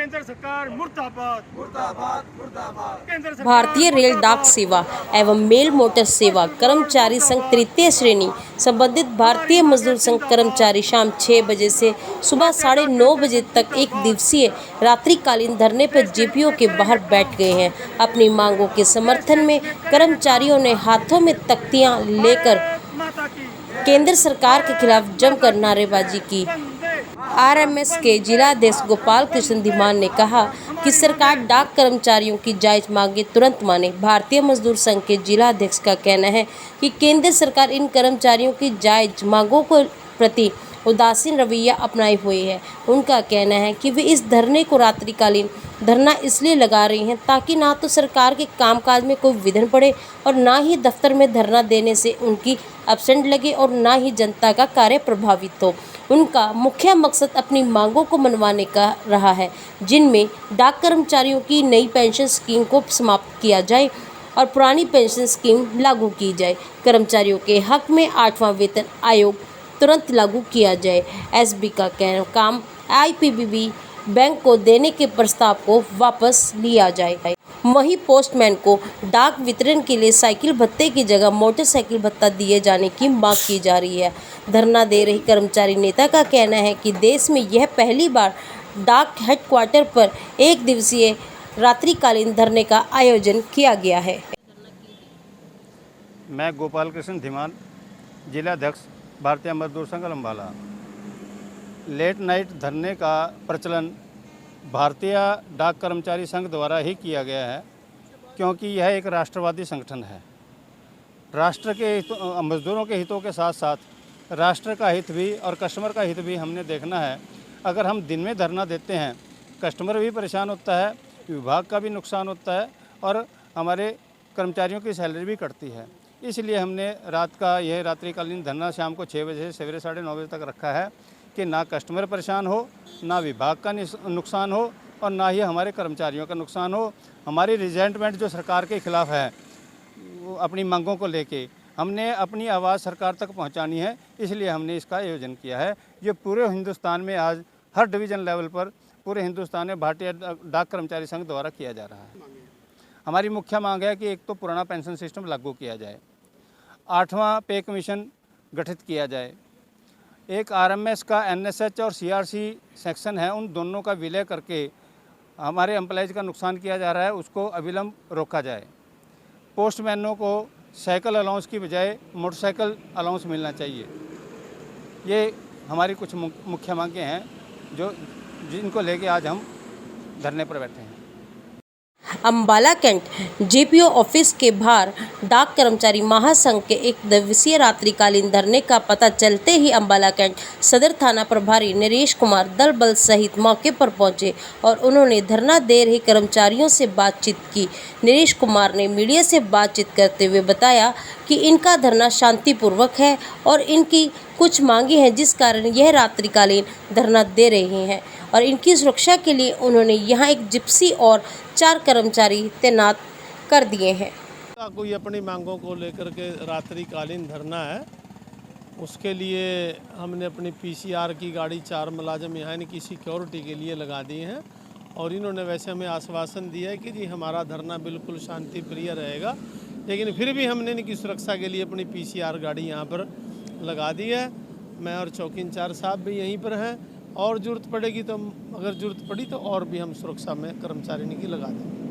केंद्र सरकार मुर्दाबाद मुर्दाबाद मुर्दाबाद। भारतीय रेल डाक सेवा एवं मेल मोटर सेवा कर्मचारी संघ तृतीय श्रेणी संबंधित भारतीय मजदूर संघ कर्मचारी शाम 6 बजे से सुबह 9:30 बजे तक एक दिवसीय रात्रिकालीन धरने पर जेपीओ के बाहर बैठ गए हैं। अपनी मांगों के समर्थन में कर्मचारियों ने हाथों में तख्तियां लेकर केंद्र सरकार के खिलाफ जमकर नारेबाजी की। आरएमएस के जिलाध्यक्ष गोपाल कृष्ण धीमान ने कहा कि सरकार डाक कर्मचारियों की जायज मांगे तुरंत माने। भारतीय मजदूर संघ के जिलाध्यक्ष का कहना है कि केंद्र सरकार इन कर्मचारियों की जायज मांगों को प्रति उदासीन रवैया अपनाए हुए है। उनका कहना है कि वे इस धरने को रात्रिकालीन धरना इसलिए लगा रही हैं ताकि ना तो सरकार के कामकाज में कोई विघ्न पड़े और ना ही दफ्तर में धरना देने से उनकी एब्सेंट लगे और ना ही जनता का कार्य प्रभावित हो। उनका मुख्य मकसद अपनी मांगों को मनवाने का रहा है, जिनमें डाक कर्मचारियों की नई पेंशन स्कीम को समाप्त किया जाए और पुरानी पेंशन स्कीम लागू की जाए। कर्मचारियों के हक में 8वां वेतन आयोग तुरंत लागू किया जाए। एसबी का काम आईपीबीबी बैंक को देने के प्रस्ताव को वापस लिया जाए। वहीं पोस्टमैन को डाक वितरण के लिए साइकिल भत्ते की जगह मोटरसाइकिल भत्ता दिए जाने की मांग की जा रही है। धरना दे रही कर्मचारी नेता का कहना है कि देश में यह पहली बार डाक हेडक्वार्टर पर एक दिवसीय रात्रिकालीन धरने का आयोजन किया गया है। मैं गोपाल कृष्ण धीमान, जिलाध्यक्ष भारतीय मजदूर संघ अम्बाला। लेट नाइट धरने का प्रचलन भारतीय डाक कर्मचारी संघ द्वारा ही किया गया है, क्योंकि यह एक राष्ट्रवादी संगठन है। राष्ट्र के मजदूरों के हितों के साथ साथ राष्ट्र का हित भी और कस्टमर का हित भी हमने देखना है। अगर हम दिन में धरना देते हैं, कस्टमर भी परेशान होता है, विभाग का भी नुकसान होता है और हमारे कर्मचारियों की सैलरी भी कटती है। इसलिए हमने रात का यह रात्रिकालीन धरना शाम को 6 बजे से सवेरे 9:30 बजे तक रखा है कि ना कस्टमर परेशान हो, ना विभाग का नुकसान हो और ना ही हमारे कर्मचारियों का नुकसान हो। हमारी रिजेंटमेंट जो सरकार के खिलाफ है, वो अपनी मांगों को लेके हमने अपनी आवाज़ सरकार तक पहुंचानी है, इसलिए हमने इसका आयोजन किया है। ये पूरे हिंदुस्तान में आज हर डिवीज़न लेवल पर पूरे हिंदुस्तान में भारतीय डाक कर्मचारी संघ द्वारा किया जा रहा है। हमारी मुख्य मांग है कि एक तो पुराना पेंशन सिस्टम लागू किया जाए, 8वां पे कमीशन गठित किया जाए, एक आरएमएस का एनएसएच और सीआरसी सेक्शन है, उन दोनों का विलय करके हमारे एम्प्लॉयज़ का नुकसान किया जा रहा है, उसको अविलंब रोका जाए। पोस्टमैनों को साइकिल अलाउंस की बजाय मोटरसाइकिल अलाउंस मिलना चाहिए। ये हमारी कुछ मुख्य मांगें हैं जिनको लेके आज हम धरने पर बैठे हैं। अम्बाला कैंट जेपीओ ऑफिस के बाहर डाक कर्मचारी महासंघ के एक दिवसीय रात्रिकालीन धरने का पता चलते ही अम्बाला कैंट सदर थाना प्रभारी नरेश कुमार दल बल सहित मौके पर पहुंचे और उन्होंने धरना दे रहे कर्मचारियों से बातचीत की। नरेश कुमार ने मीडिया से बातचीत करते हुए बताया कि इनका धरना शांतिपूर्वक है और इनकी कुछ मांगे हैं, जिस कारण यह रात्रिकालीन धरना दे रहे हैं और इनकी सुरक्षा के लिए उन्होंने यहां एक जिप्सी और 4 कर्मचारी तैनात कर दिए हैं। कोई अपनी मांगों को लेकर के रात्रिकालीन धरना है, उसके लिए हमने अपनी पीसीआर की गाड़ी 4 मुलाजिम यहाँ इनकी सिक्योरिटी के लिए लगा दी हैं और इन्होंने वैसे हमें आश्वासन दिया है कि जी हमारा धरना बिल्कुल शांति प्रिय रहेगा, लेकिन फिर भी हमने इनकी सुरक्षा के लिए अपनी पीसीआर गाड़ी यहाँ पर लगा दी है। मैं और चौकी इंचार्ज साहब भी यहीं पर हैं और ज़रूरत पड़ेगी तो अगर ज़रूरत पड़ी तो और भी हम सुरक्षा में कर्मचारी की लगा देंगे।